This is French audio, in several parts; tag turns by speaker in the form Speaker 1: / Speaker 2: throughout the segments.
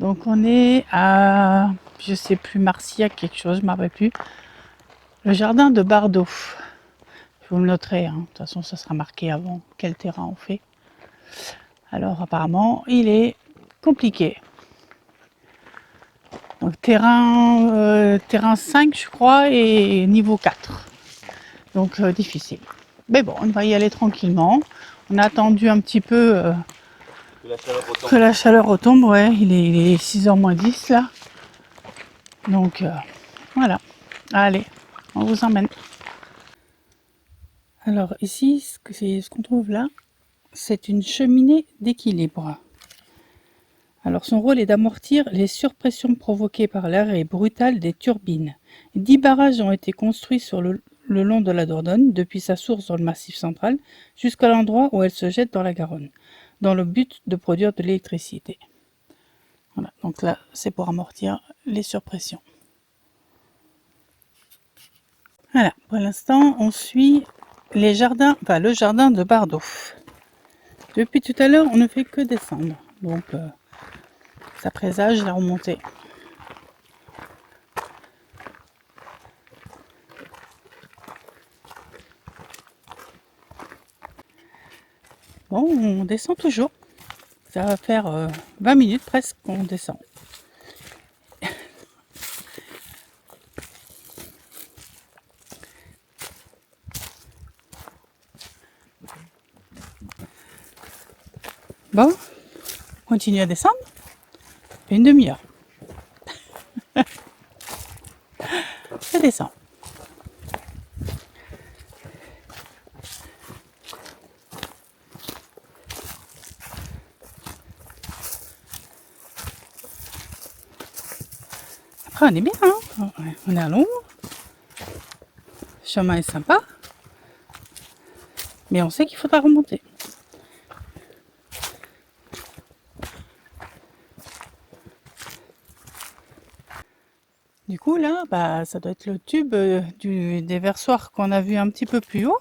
Speaker 1: Donc on est à, je sais plus, Marcillac quelque chose, je ne me rappelle plus. Le jardin de Bardot. Vous me noterez, hein. De toute façon ça sera marqué avant quel terrain on fait. Alors apparemment il est compliqué. Donc terrain 5 je crois et niveau 4. Donc difficile. Mais bon, on va y aller tranquillement. On a attendu un petit peu que la chaleur retombe. Ouais, il est 6h moins 10 là. Donc voilà. Allez, on vous emmène. Alors ici, ce qu'on trouve là, c'est une cheminée d'équilibre. Alors son rôle est d'amortir les surpressions provoquées par l'arrêt brutal des turbines. 10 barrages ont été construits sur le long de la Dordogne, depuis sa source dans le Massif central jusqu'à l'endroit où elle se jette dans la Garonne, dans le but de produire de l'électricité. Voilà, donc là c'est pour amortir les surpressions. Voilà, pour l'instant on suit le jardin de Bardot. Depuis tout à l'heure on ne fait que descendre, donc ça présage la remontée. Bon, on descend toujours. Ça va faire 20 minutes presque qu'on descend. Bon, on continue à descendre. Une demi-heure. Ça descend. Après, on est bien, hein. On est à l'ombre. Le chemin est sympa. Mais on sait qu'il faudra remonter. Du coup, là, bah, ça doit être le tube des versoirs qu'on a vu un petit peu plus haut,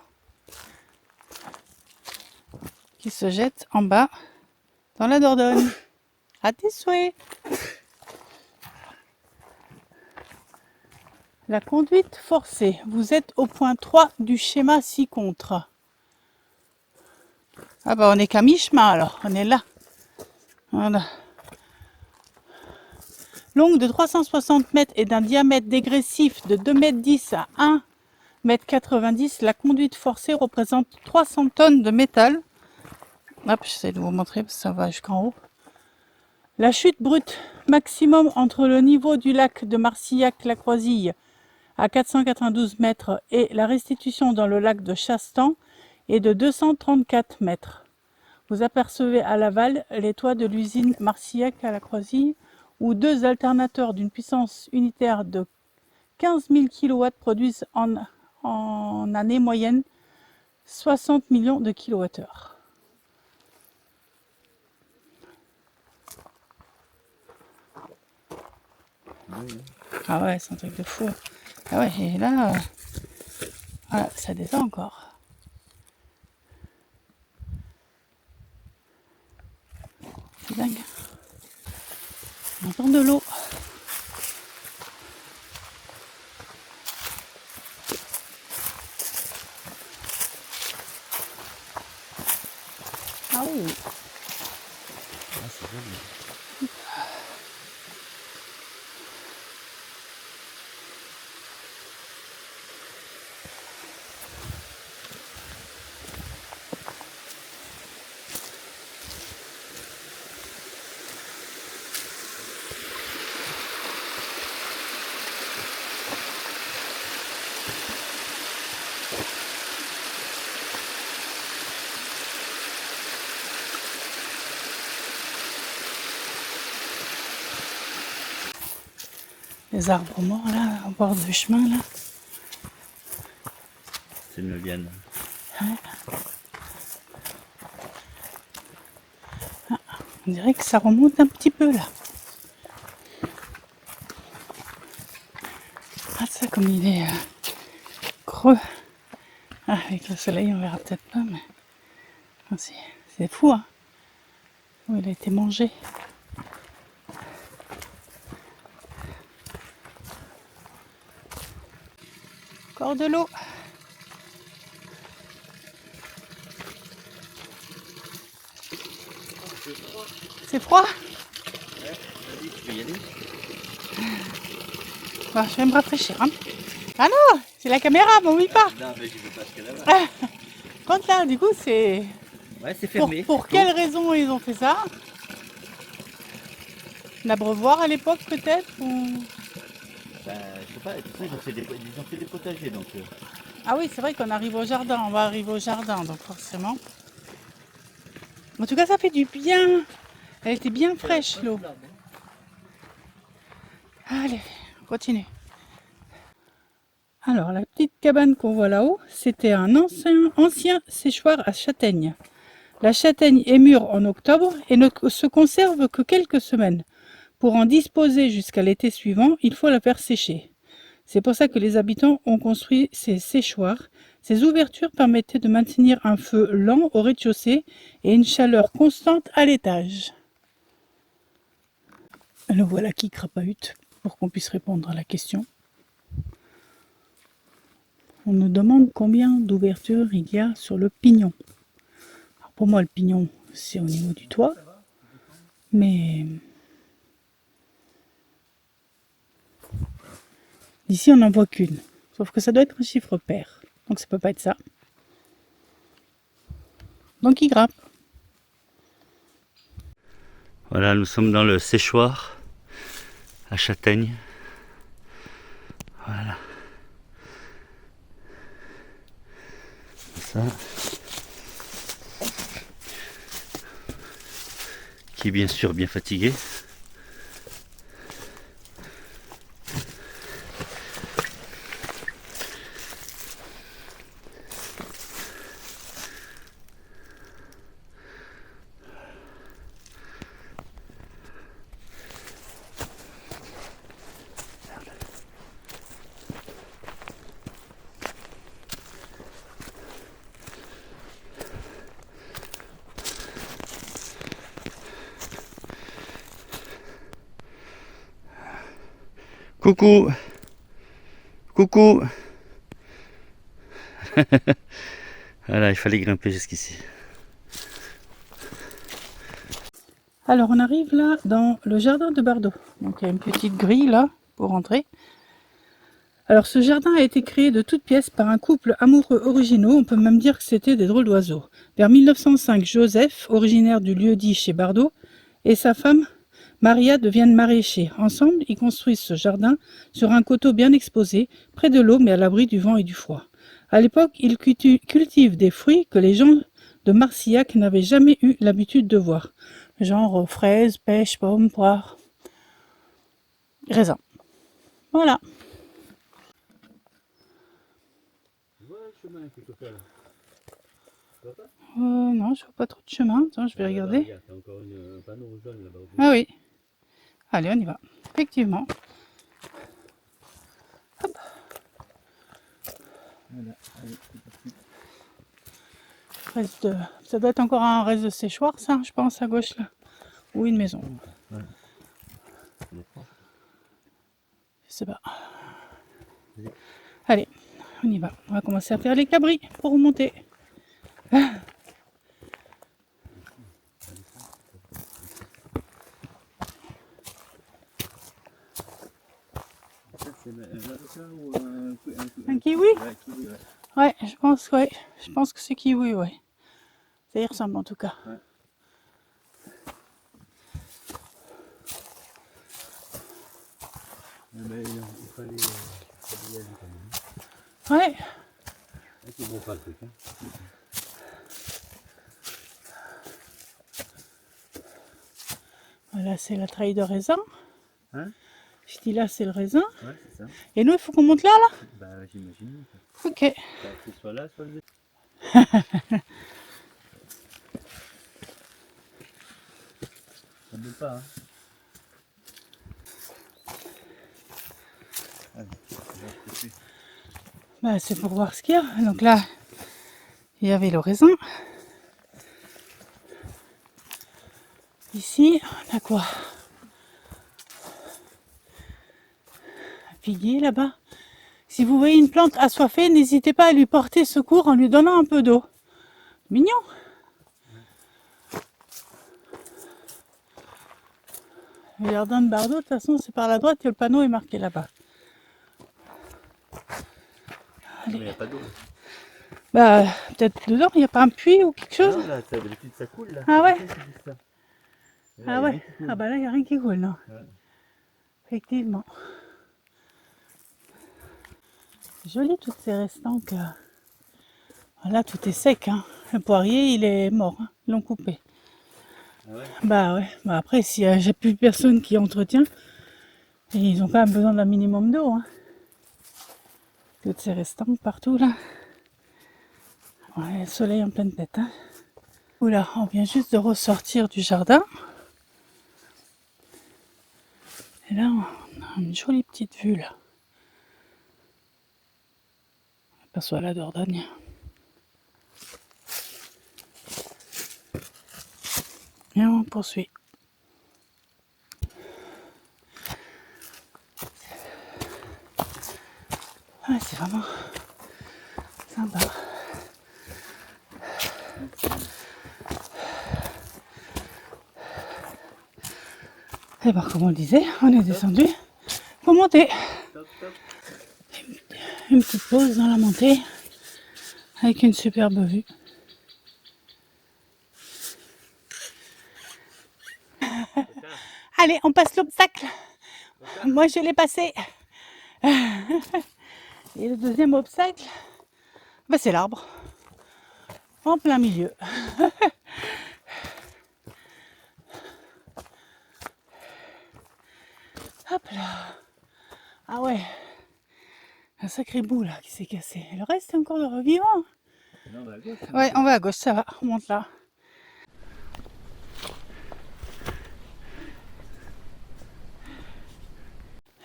Speaker 1: qui se jette en bas dans la Dordogne. À tes souhaits. La conduite forcée. Vous êtes au point 3 du schéma ci-contre. Ah bah on est qu'à mi-chemin alors, on est là. Voilà. Longue de 360 mètres et d'un diamètre dégressif de 2,10 m à 1,90 m, la conduite forcée représente 300 tonnes de métal. Hop, j'essaie de vous montrer parce que ça va jusqu'en haut. La chute brute maximum entre le niveau du lac de Marcillac-la-Croisille à 492 mètres et la restitution dans le lac de Chastan est de 234 mètres. Vous apercevez à l'aval les toits de l'usine Marcillac à la Croisille où deux alternateurs d'une puissance unitaire de 15 000 kW produisent en année moyenne 60 millions de kWh. Ah ouais, c'est un truc de fou. Ah ouais, et là, voilà, ça descend encore. C'est dingue. On entend de l'eau. Ah oui. Ah, c'est joli. Les arbres morts là, au bord du chemin là.
Speaker 2: C'est une liane.
Speaker 1: Ouais. Ah, on dirait que ça remonte un petit peu là. Ah ça comme il est creux. Ah, avec le soleil on verra peut-être pas mais c'est fou hein. Oh, il a été mangé. Encore de l'eau. C'est froid?
Speaker 2: Ouais, vas-y, tu peux y aller.
Speaker 1: Bah, je vais me rafraîchir. Hein. Ah non, c'est la caméra, m'oublie pas.
Speaker 2: Non, mais je veux pas jusqu'à là-bas.
Speaker 1: Quand là, du coup, c'est...
Speaker 2: Ouais, c'est fermé.
Speaker 1: Pour quelles raisons ils ont fait ça? L'abreuvoir à l'époque peut-être ou...
Speaker 2: Bah, je sais pas, de toute façon, ils ont fait des potagers donc.
Speaker 1: Ah oui, c'est vrai qu'on arrive au jardin, on va arriver au jardin, donc forcément. En tout cas, ça fait du bien. Elle était bien fraîche, l'eau. Allez, on continue. Alors, la petite cabane qu'on voit là-haut, c'était un ancien séchoir à châtaignes. La châtaigne est mûre en octobre et ne se conserve que quelques semaines. Pour en disposer jusqu'à l'été suivant, il faut la faire sécher. C'est pour ça que les habitants ont construit ces séchoirs. Ces ouvertures permettaient de maintenir un feu lent au rez-de-chaussée et une chaleur constante à l'étage. Le voilà qui crapahute pour qu'on puisse répondre à la question. On nous demande combien d'ouvertures il y a sur le pignon. Alors pour moi, le pignon, c'est au niveau du toit. Mais ici, on n'en voit qu'une. Sauf que ça doit être un chiffre pair. Donc ça peut pas être ça. Donc il grappe.
Speaker 2: Voilà, nous sommes dans le séchoir à châtaigne. Voilà. Ça. Qui est bien sûr bien fatigué. Coucou. Coucou. Voilà, il fallait grimper jusqu'ici.
Speaker 1: Alors on arrive là dans le jardin de Bardot. Donc il y a une petite grille là pour entrer. Alors ce jardin a été créé de toutes pièces par un couple amoureux originaux. On peut même dire que c'était des drôles d'oiseaux. Vers 1905, Joseph, originaire du lieu-dit chez Bardot, et sa femme Maria deviennent maraîchers. Ensemble, ils construisent ce jardin sur un coteau bien exposé, près de l'eau mais à l'abri du vent et du froid. À l'époque, ils cultivent des fruits que les gens de Marcillac n'avaient jamais eu l'habitude de voir. Genre fraises, pêches, pommes, poires, raisins. Voilà. Non, je vois pas trop de chemin. Attends, je vais regarder. Ah oui. Allez, on y va. Effectivement. Hop. Ça doit être encore un reste de séchoir, ça, je pense, à gauche là. Ou une maison.
Speaker 2: Ouais.
Speaker 1: Je sais pas. Allez, on y va. On va commencer à faire les cabris pour remonter. Un kiwi? Ouais, je pense que c'est kiwi, ouais. Ça y ressemble en tout cas.
Speaker 2: Ouais. Mais il fallait y aller quand même.
Speaker 1: Ouais.
Speaker 2: C'est bon, pas le truc. Hein.
Speaker 1: Voilà, c'est la treille de raisin.
Speaker 2: Hein?
Speaker 1: Je dis là, c'est le raisin.
Speaker 2: Ouais, c'est ça.
Speaker 1: Et nous, il faut qu'on monte là, là?
Speaker 2: Bah, j'imagine.
Speaker 1: Ok.
Speaker 2: Que soit là, soit le. Ça ne pas, hein. Allez,
Speaker 1: Bah, c'est pour voir ce qu'il y a. Donc là, il y avait le raisin. Ici, on a quoi? Un figuier là-bas. Si vous voyez une plante assoiffée, n'hésitez pas à lui porter secours en lui donnant un peu d'eau. Mignon. Le jardin de Bardot, de toute façon, c'est par la droite que le panneau est marqué là-bas.
Speaker 2: Mais il n'y a pas d'eau.
Speaker 1: Bah, peut-être dedans, il n'y a pas un puits ou quelque chose?
Speaker 2: Non, là, d'habitude ça coule là.
Speaker 1: Ah ouais?
Speaker 2: C'est juste ça. Là,
Speaker 1: Ah
Speaker 2: il y a
Speaker 1: ouais?
Speaker 2: rien qui coule.
Speaker 1: Ah bah là, il n'y a rien qui coule, non?
Speaker 2: Ouais.
Speaker 1: Effectivement. C'est joli, toutes ces restants que... Là, tout est sec, hein. Le poirier, il est mort, hein. Ils l'ont coupé.
Speaker 2: Ah ouais.
Speaker 1: Bah ouais. Bah après, si j'ai plus personne qui entretient, ils ont quand même besoin d'un minimum d'eau, hein. Toutes ces restants partout, là. Ouais, le soleil en pleine tête, hein. Oula, on vient juste de ressortir du jardin. Et là, on a une jolie petite vue, là. On aperçoit la Dordogne. Et on poursuit. Ouais, c'est vraiment sympa. Et ben, comme on le disait, on est descendu pour monter.
Speaker 2: Top, top.
Speaker 1: Une petite pause dans la montée avec une superbe vue. Allez, on passe l'obstacle. Moi, je l'ai passé. Et le deuxième obstacle, ben, c'est l'arbre. En plein milieu. Hop là. Ah ouais. Un sacré bout là qui s'est cassé. Le reste est encore de revivant.
Speaker 2: Non, on va à gauche.
Speaker 1: Ouais, on va à gauche, ça va. On monte là.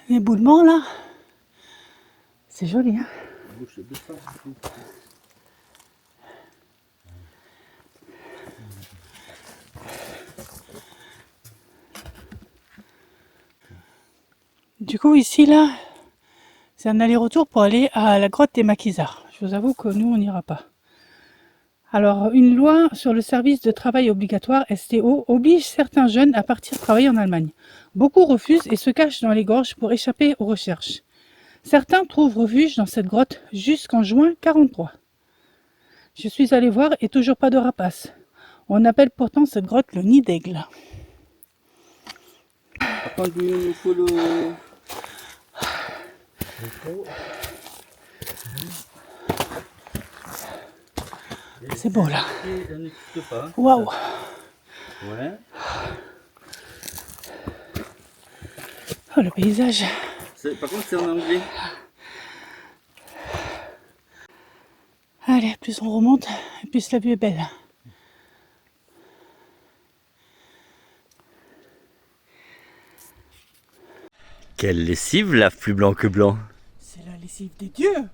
Speaker 1: L'éboulement là. C'est joli, hein.
Speaker 2: Bouge pas.
Speaker 1: Du coup, ici, là, c'est un aller-retour pour aller à la grotte des Maquisards. Je vous avoue que nous, on n'ira pas. Alors, une loi sur le service de travail obligatoire, STO, oblige certains jeunes à partir travailler en Allemagne. Beaucoup refusent et se cachent dans les gorges pour échapper aux recherches. Certains trouvent refuge dans cette grotte jusqu'en juin 43. Je suis allé voir et toujours pas de rapaces. On appelle pourtant cette grotte le nid d'aigle.
Speaker 2: Par contre, il nous faut le...
Speaker 1: C'est beau là.
Speaker 2: Pas.
Speaker 1: Waouh.
Speaker 2: Ouais.
Speaker 1: Oh, le paysage.
Speaker 2: Par contre, c'est en anglais.
Speaker 1: Allez, plus on remonte, plus la vue est belle.
Speaker 2: Quelle lessive lave plus blanc que blanc.
Speaker 1: C'est la lessive des dieux.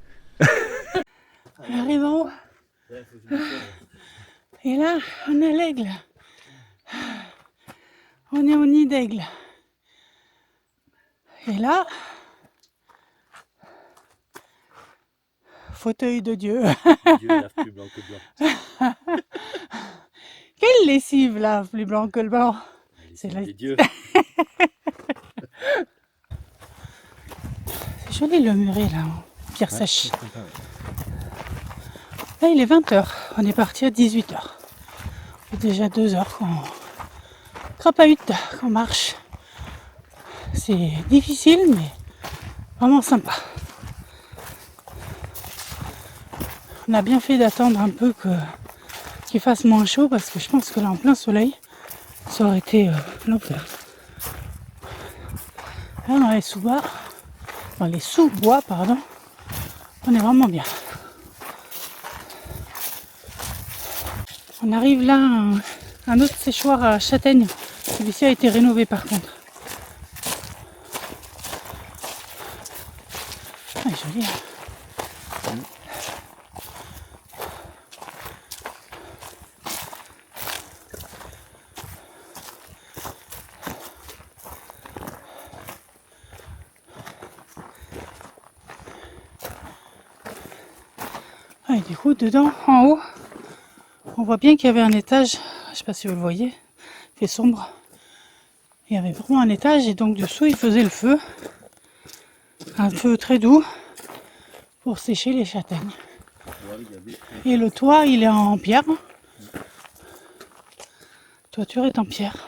Speaker 1: On arrive en haut. Et là, on a l'aigle. On est au nid d'aigle. Et là, fauteuil de Dieu.
Speaker 2: Dieu lave plus blanc que blanc.
Speaker 1: Quelle lessive là, plus blanc que le blanc.
Speaker 2: C'est la... des dieux.
Speaker 1: C'est joli le muret là, en pierre sèche. Là il est 20h, on est parti à 18h. C'est déjà 2 heures qu'on crapahute, qu'on marche. C'est difficile mais vraiment sympa. On a bien fait d'attendre un peu qu'il fasse moins chaud parce que je pense que là en plein soleil, ça aurait été l'enfer. Là dans les sous-bois, pardon, on est vraiment bien. On arrive là à un autre séchoir à châtaigne. Celui-ci a été rénové par contre. Ah, joli. Et du coup, dedans, en haut, on voit bien qu'il y avait un étage. Je sais pas si vous le voyez, il fait sombre. Il y avait vraiment un étage et donc dessous, il faisait le feu. Un feu très doux pour sécher les châtaignes. Et le toit, il est en pierre. La toiture est en pierre.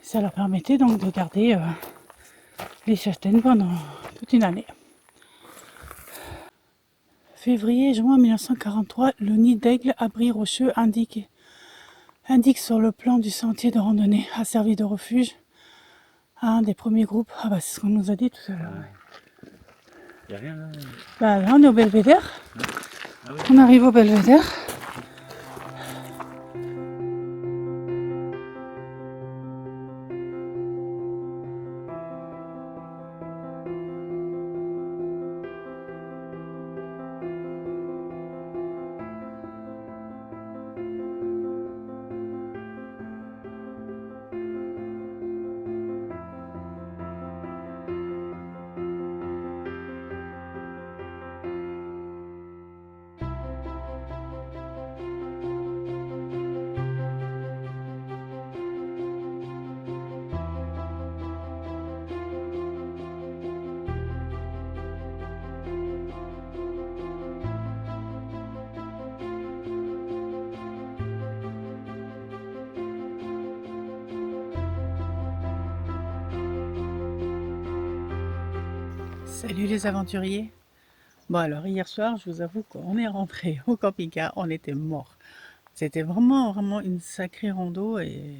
Speaker 1: Ça leur permettait donc de garder les châtaignes pendant toute une année. Février-juin 1943, le nid d'aigle abri rocheux indique sur le plan du sentier de randonnée a servi de refuge à un des premiers groupes. Ah bah c'est ce qu'on nous a dit tout à l'heure.
Speaker 2: Il n'y a rien là.
Speaker 1: Bah là on est au Belvédère.
Speaker 2: Ah oui.
Speaker 1: On arrive au Belvédère. Salut les aventuriers. Bon alors hier soir, je vous avoue qu'on est rentré au camping-car, on était morts. C'était vraiment une sacrée rando et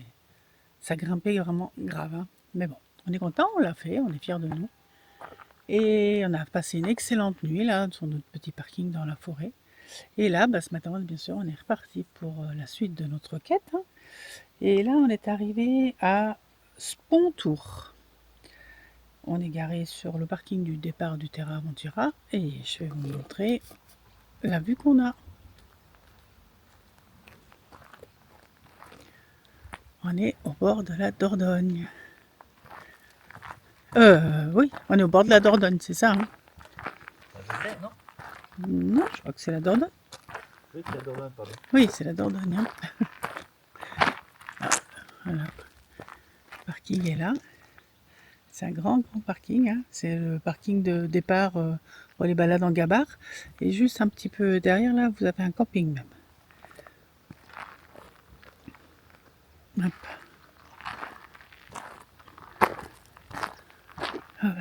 Speaker 1: ça grimpait vraiment grave. Hein. Mais bon, on est content, on l'a fait, on est fiers de nous. Et on a passé une excellente nuit là sur notre petit parking dans la forêt. Et là, ce matin, bien sûr, on est reparti pour la suite de notre quête. Hein. Et là, on est arrivé à Spontour. On est garé sur le parking du départ du Terra Aventura et je vais vous montrer la vue qu'on a. On est au bord de la Dordogne. Oui, on est au bord de la Dordogne, c'est ça. Hein
Speaker 2: Non,
Speaker 1: non, je crois que c'est la Dordogne.
Speaker 2: oui, c'est la Dordogne, pardon.
Speaker 1: Oui, c'est la Dordogne. Hein. Voilà. Le parking est là. C'est un grand parking. Hein. C'est le parking de départ pour les balades en gabar. Et juste un petit peu derrière, là, vous avez un camping même. Hop. Voilà.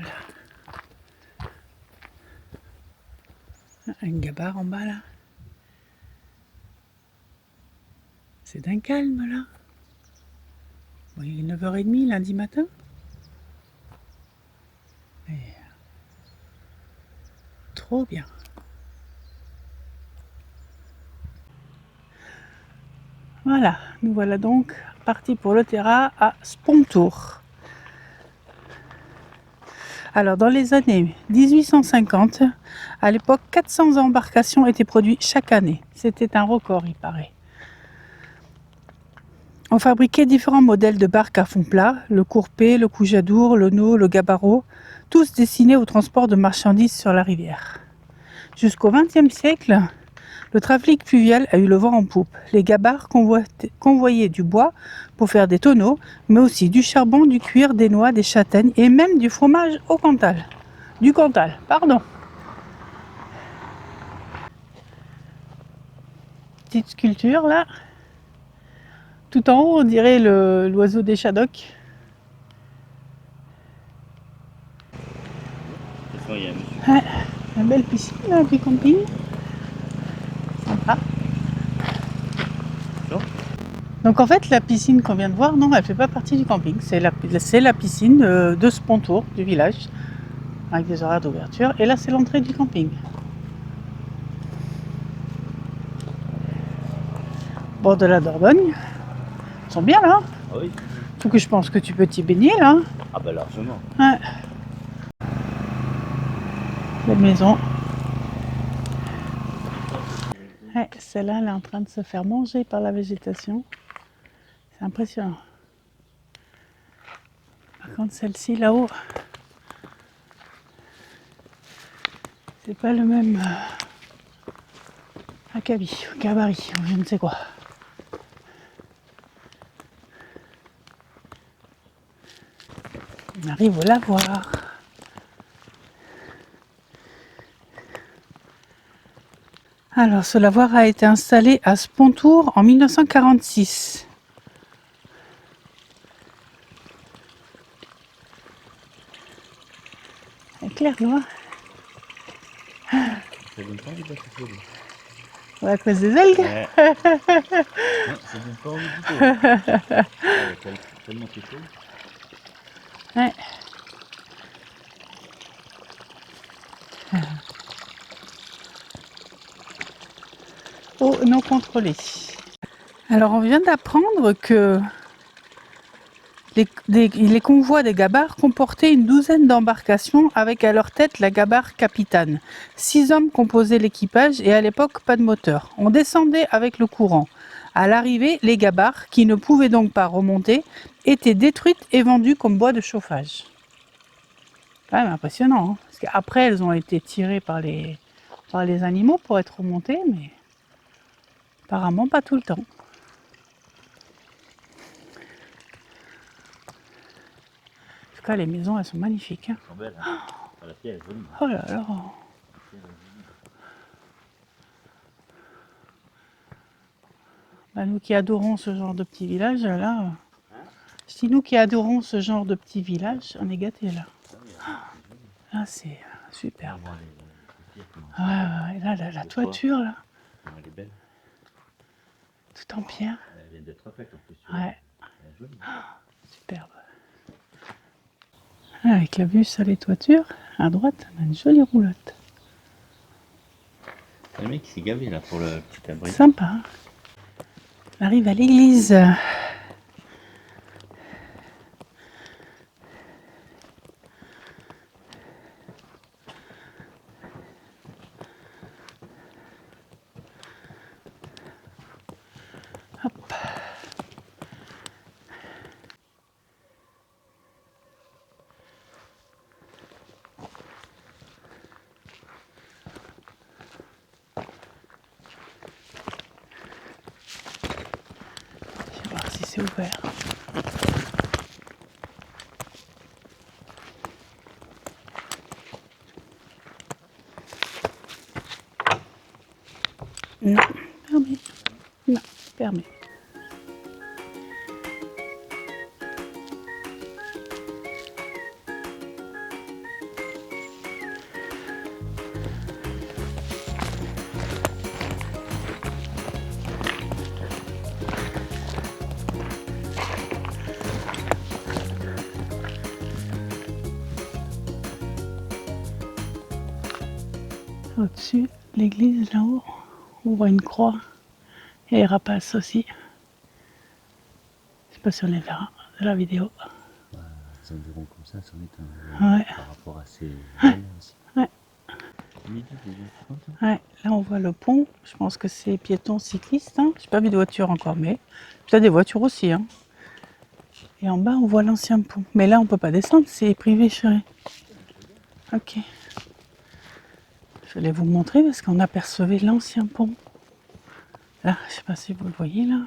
Speaker 1: Un gabar en bas, là. C'est d'un calme, là. Bon, il est 9h30 lundi matin. Et trop bien. Voilà, nous voilà donc partis pour le Terra à Spontour. Alors dans les années 1850, à l'époque 400 embarcations étaient produites chaque année. C'était un record, il paraît. On fabriquait différents modèles de barques à fond plat, le Courpé, le Coujadour, le No, le Gabaro, tous destinés au transport de marchandises sur la rivière. Jusqu'au XXe siècle, le trafic fluvial a eu le vent en poupe. Les gabars convoyaient du bois pour faire des tonneaux, mais aussi du charbon, du cuir, des noix, des châtaignes et même du fromage au Cantal. Du Cantal, pardon. Petite sculpture là. Tout en haut, on dirait l'oiseau des Shadocks.
Speaker 2: Il y a un monsieur.
Speaker 1: Ouais, une belle piscine là, du camping. Sympa.
Speaker 2: Non.
Speaker 1: Donc en fait, la piscine qu'on vient de voir, non, elle fait pas partie du camping. C'est la piscine de Spontour, du village, avec des horaires d'ouverture. Et là, c'est l'entrée du camping. Bord de la Dordogne. Ils sont bien là.
Speaker 2: Ah oui.
Speaker 1: Faut que je pense que tu peux t'y baigner là.
Speaker 2: Ah bah largement.
Speaker 1: Ouais. Belle maison. Ouais, celle-là, elle est en train de se faire manger par la végétation. C'est impressionnant. Par contre, celle-ci là-haut, c'est pas le même Acabit, gabarit, je ne sais quoi. On arrive au lavoir. Alors, ce lavoir a été installé à Spontour en 1946. C'est clair, tu vois.
Speaker 2: Ça donne pas envie de la souffler.
Speaker 1: Ouais, à cause des algues.
Speaker 2: Ouais. Non, ça donne pas envie du tout. Elle est tellement très chaud.
Speaker 1: Ouais. Eau non contrôlée. Alors, on vient d'apprendre que les convois des gabarres comportaient une douzaine d'embarcations avec à leur tête la gabarre capitane. 6 hommes composaient l'équipage et à l'époque pas de moteur. On descendait avec le courant. À l'arrivée, les gabarres, qui ne pouvaient donc pas remonter, étaient détruites et vendues comme bois de chauffage. Quand même impressionnant, hein, parce qu'après elles ont été tirées par les animaux pour être remontées, mais apparemment pas tout le temps. En tout cas, les maisons, elles sont magnifiques. Hein.
Speaker 2: Elles sont belles. Hein. La pierre est jolie.
Speaker 1: Oh là là. Bah, nous qui adorons ce genre de petit village, là, si nous qui adorons ce genre de petit village, on est gâtés là. Là, c'est superbe. Ouais, là, la toiture, là.
Speaker 2: Elle est belle.
Speaker 1: Tout en pierre.
Speaker 2: Elle vient d'être refaite en plus.
Speaker 1: Ouais.
Speaker 2: Elle est jolie.
Speaker 1: Superbe. Avec la vue sur les toitures, à droite, on a une jolie roulotte.
Speaker 2: Le mec il s'est gavé là pour le petit abri.
Speaker 1: Sympa. Hein. On arrive à l'église. Hop. Je vais voir si c'est ouvert. Non, permis. Non, permis. Au-dessus, l'église là-haut, on voit une croix et les rapaces aussi. Je sais pas si on les verra de la vidéo.
Speaker 2: Les environs comme ça m'étonne.
Speaker 1: Ouais.
Speaker 2: Par rapport à ces belles aussi.
Speaker 1: Ouais.
Speaker 2: Midi, déjà,
Speaker 1: Ouais, là on voit le pont, je pense que c'est piéton cycliste, hein. J'ai pas vu de voiture encore, mais peut-être des voitures aussi. Hein. Et en bas on voit l'ancien pont, mais là on peut pas descendre, c'est privé chérie. Ok. Je vais vous montrer parce qu'on apercevait l'ancien pont. Là, je sais pas si vous le voyez là.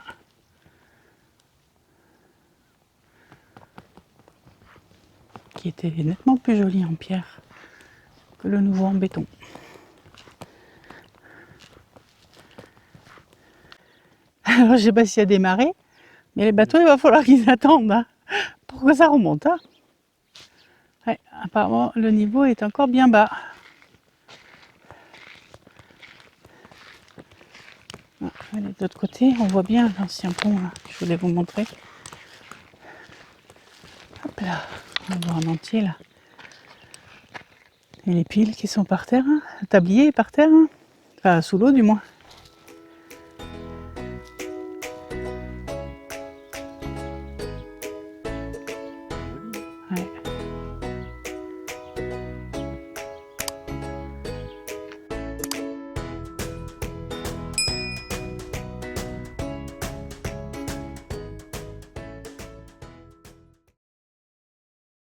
Speaker 1: Qui était nettement plus joli en pierre que le nouveau en béton. Alors je sais pas s'il y a des marées, mais les bateaux il va falloir qu'ils attendent hein, pour que ça remonte. Hein. Ouais, apparemment le niveau est encore bien bas. Allez, de l'autre côté, on voit bien l'ancien pont là, que je voulais vous montrer. Hop là, on va voir en entier là. Et les piles qui sont par terre, hein. Le tablier est par terre, hein. Enfin sous l'eau du moins.